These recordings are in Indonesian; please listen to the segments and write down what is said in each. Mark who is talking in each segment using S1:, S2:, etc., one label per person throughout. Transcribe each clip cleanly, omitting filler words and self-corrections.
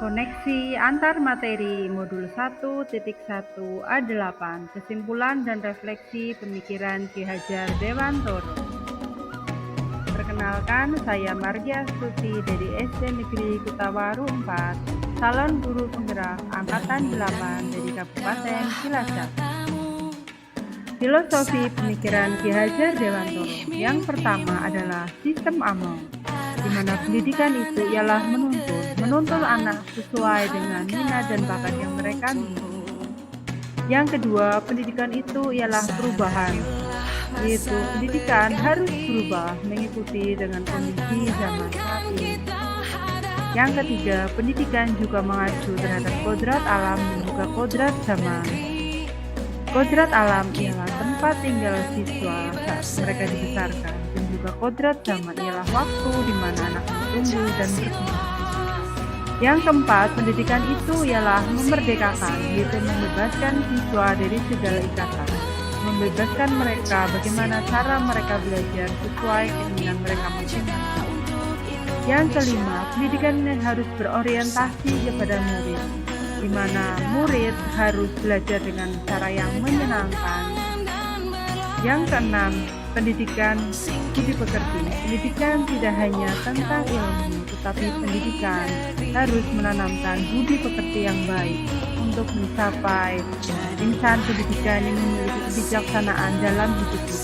S1: Koneksi antar materi modul 1.1 A8 Kesimpulan dan refleksi pemikiran Ki Hajar Dewantoro. Perkenalkan, saya Margia Astuti dari SD Negeri Kutawaru 4, calon guru penggerak Angkatan 8 dari Kabupaten Cilacap. Filosofi pemikiran Ki Hajar Dewantoro yang pertama adalah sistem AMO, di mana pendidikan itu ialah menuntun anak sesuai dengan minat dan bakat yang mereka miliki. Yang kedua, pendidikan itu ialah perubahan, yaitu pendidikan harus berubah mengikuti dengan kondisi zaman saat ini. Yang ketiga, pendidikan juga mengacu terhadap kodrat alam dan juga kodrat zaman. Kodrat alam ialah tempat tinggal siswa saat mereka dibesarkan, dan juga kodrat zaman ialah waktu di mana anak tumbuh dan berkembang. Yang keempat, pendidikan itu ialah memerdekakan, yaitu membebaskan siswa dari segala ikatan, membebaskan mereka bagaimana cara mereka belajar sesuai keinginan mereka masing-masing. Yang kelima, pendidikan harus berorientasi kepada murid, di mana murid harus belajar dengan cara yang menyenangkan. Yang keenam, pendidikan budi pekerti. Pendidikan tidak hanya tentang ilmu, tetapi pendidikan harus menanamkan budi pekerti yang baik untuk mencapai insan pendidikan yang memiliki kebijaksanaan dalam hidupnya.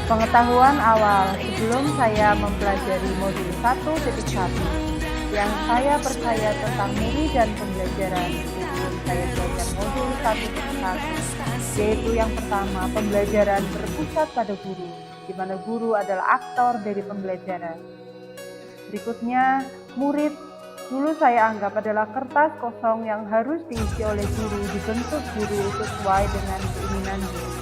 S1: Pengetahuan awal sebelum saya mempelajari modul 1.1 yang saya percaya tentang murid dan pembelajaran sebelum saya belajar modul 1.1, yaitu yang pertama, pembelajaran berpusat pada guru, di mana guru adalah aktor dari pembelajaran. Berikutnya, murid dulu saya anggap adalah kertas kosong yang harus diisi oleh guru, dibentuk guru sesuai dengan keinginan guru.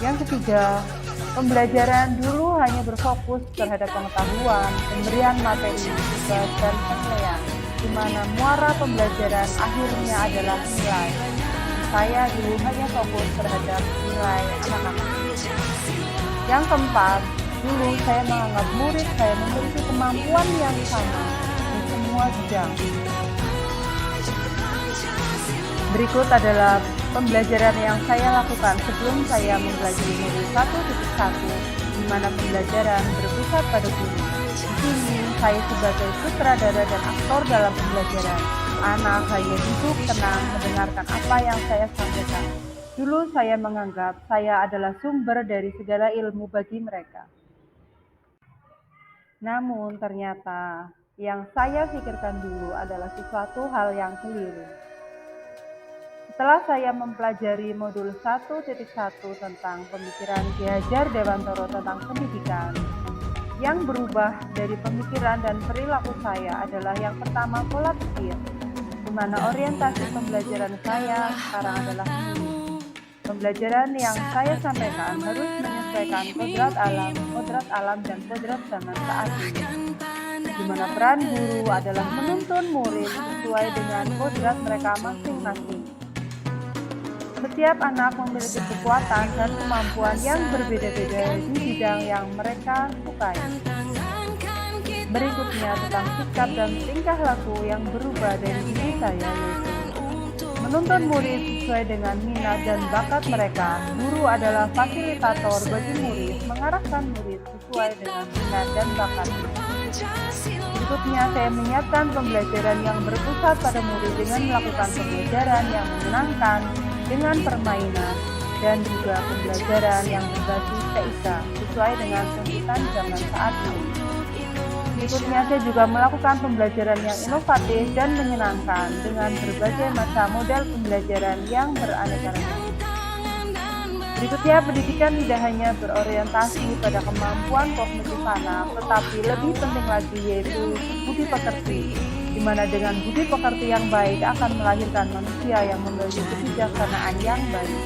S1: Yang ketiga, pembelajaran dulu hanya berfokus terhadap pengetahuan, pemberian materi, tugas, dan penilaian, di mana muara pembelajaran akhirnya adalah nilai. Saya dulu hanya fokus terhadap nilai anak-anak. Yang keempat, dulu saya menganggap murid saya memiliki kemampuan yang sama di semua bidang. Berikut adalah pembelajaran yang saya lakukan sebelum saya mempelajari modul 1.1, di mana pembelajaran berpusat pada guru. Di sini saya sebagai sutradara dan aktor dalam pembelajaran. Anak hanya duduk tenang mendengarkan apa yang saya sampaikan. Dulu saya menganggap saya adalah sumber dari segala ilmu bagi mereka. Namun ternyata yang saya pikirkan dulu adalah sesuatu hal yang keliru. Setelah saya mempelajari modul 1.1 tentang pemikiran Ki Hajar Dewantoro tentang pendidikan, yang berubah dari pemikiran dan perilaku saya adalah yang pertama, pola pikir, di mana orientasi pembelajaran saya sekarang adalah ini. Pembelajaran yang saya sampaikan harus menyesuaikan kodrat alam dan kodrat zaman saat ini, di mana peran guru adalah menuntun murid sesuai dengan kodrat mereka masing-masing. Setiap anak memiliki kekuatan dan kemampuan yang berbeda-beda di bidang yang mereka sukai. Berikutnya tentang sikap dan tingkah laku yang berubah dari diri saya, yaitu menuntun murid sesuai dengan minat dan bakat mereka. Guru adalah fasilitator bagi murid, mengarahkan murid sesuai dengan minat dan bakatnya. Berikutnya, saya menyiapkan pembelajaran yang berpusat pada murid dengan melakukan pembelajaran yang menyenangkan, dengan permainan, dan juga pembelajaran yang berbasis TIK sesuai dengan tuntutan zaman saat ini. Berikutnya, saya juga melakukan pembelajaran yang inovatif dan menyenangkan dengan berbagai macam model pembelajaran yang beraneka ragam. Berikutnya, pendidikan tidak hanya berorientasi pada kemampuan kognitif anak, tetapi lebih penting lagi yaitu budi pekerti, di mana dengan budi pekerti yang baik akan melahirkan manusia yang memiliki kebijaksanaan yang baik.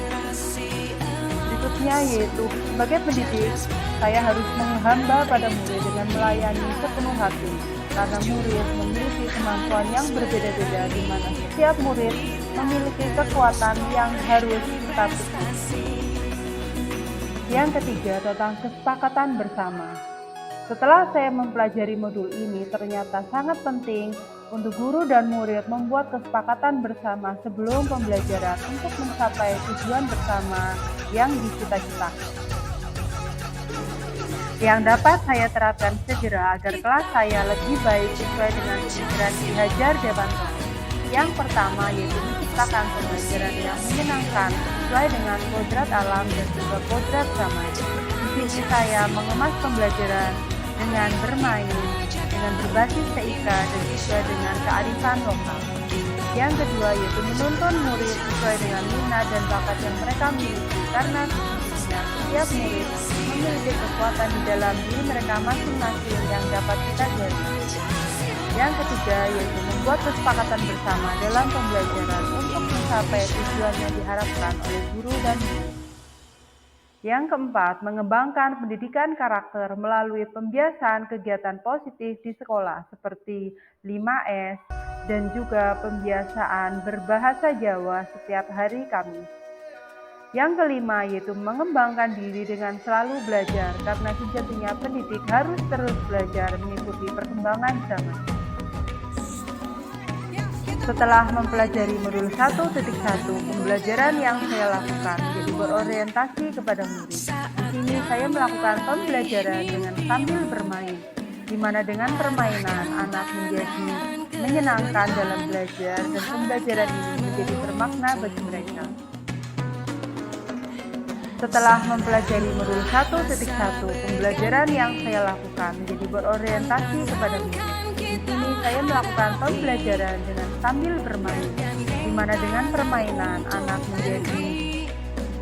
S1: Berikutnya yaitu sebagai pendidik, saya harus menghamba pada murid dengan melayani sepenuh hati, karena murid memiliki kemampuan yang berbeda-beda, di mana setiap murid memiliki kekuatan yang harus kita pikirkan. Yang ketiga, tentang kesepakatan bersama. Setelah saya mempelajari modul ini, ternyata sangat penting untuk guru dan murid membuat kesepakatan bersama sebelum pembelajaran untuk mencapai tujuan bersama yang dicita-citakan. Yang dapat saya terapkan segera agar kelas saya lebih baik sesuai dengan pikiran Ki Hajar Dewantara. Yang pertama yaitu menciptakan pembelajaran yang menyenangkan sesuai dengan kodrat alam dan juga kodrat zaman. Di sini saya mengemas pembelajaran dengan bermain, dengan berbasis TIK dan juga dengan kearifan lokal. Yang kedua yaitu menuntun murid sesuai dengan minat dan bakat yang mereka miliki, karena sesungguhnya setiap murid memiliki kekuatan di dalam diri mereka masing-masing yang dapat kita gali. Yang ketiga yaitu membuat kesepakatan bersama dalam pembelajaran untuk mencapai tujuan yang diharapkan oleh guru dan murid. Yang keempat, mengembangkan pendidikan karakter melalui pembiasaan kegiatan positif di sekolah seperti 5S dan juga pembiasaan berbahasa Jawa setiap hari Kamis. Yang kelima yaitu mengembangkan diri dengan selalu belajar, karena sejatinya pendidik harus terus belajar mengikuti perkembangan zaman. Setelah mempelajari modul 1.1, pembelajaran yang saya lakukan menjadi berorientasi kepada murid. Di sini saya melakukan pembelajaran dengan sambil bermain, di mana dengan permainan anak menjadi menyenangkan dalam belajar dan pembelajaran ini menjadi bermakna bagi mereka. Setelah mempelajari modul 1.1, pembelajaran yang saya lakukan menjadi berorientasi kepada murid. Di sini saya melakukan pembelajaran dengan sambil bermain, di mana dengan permainan anak menjadi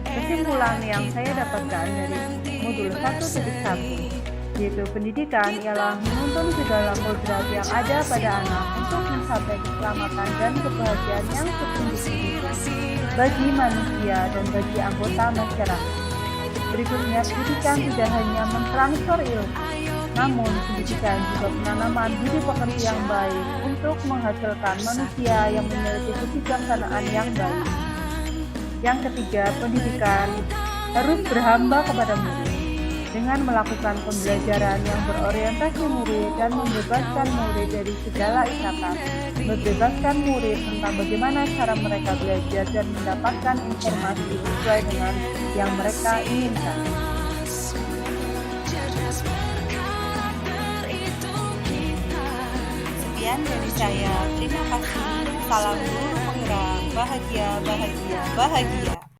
S1: kesimpulan yang saya dapatkan dari modul 1.1, yaitu pendidikan ialah menuntun segala kodrat yang ada pada anak untuk mencapai keselamatan dan kebahagiaan yang setinggi-tingginya bagi manusia dan bagi anggota masyarakat. Berikutnya, pendidikan tidak hanya mentransfer ilmu, namun pendidikan juga penanaman budi pekerti yang baik untuk menghasilkan manusia yang memiliki kebijaksanaan yang baik. Yang ketiga, pendidikan harus berhamba kepada murid dengan melakukan pembelajaran yang berorientasi murid dan membebaskan murid dari segala ikatan, membebaskan murid tentang bagaimana cara mereka belajar dan mendapatkan informasi sesuai dengan yang mereka inginkan. Sekian dari saya, terima kasih. Salam guru penggerak, bahagia, bahagia, bahagia.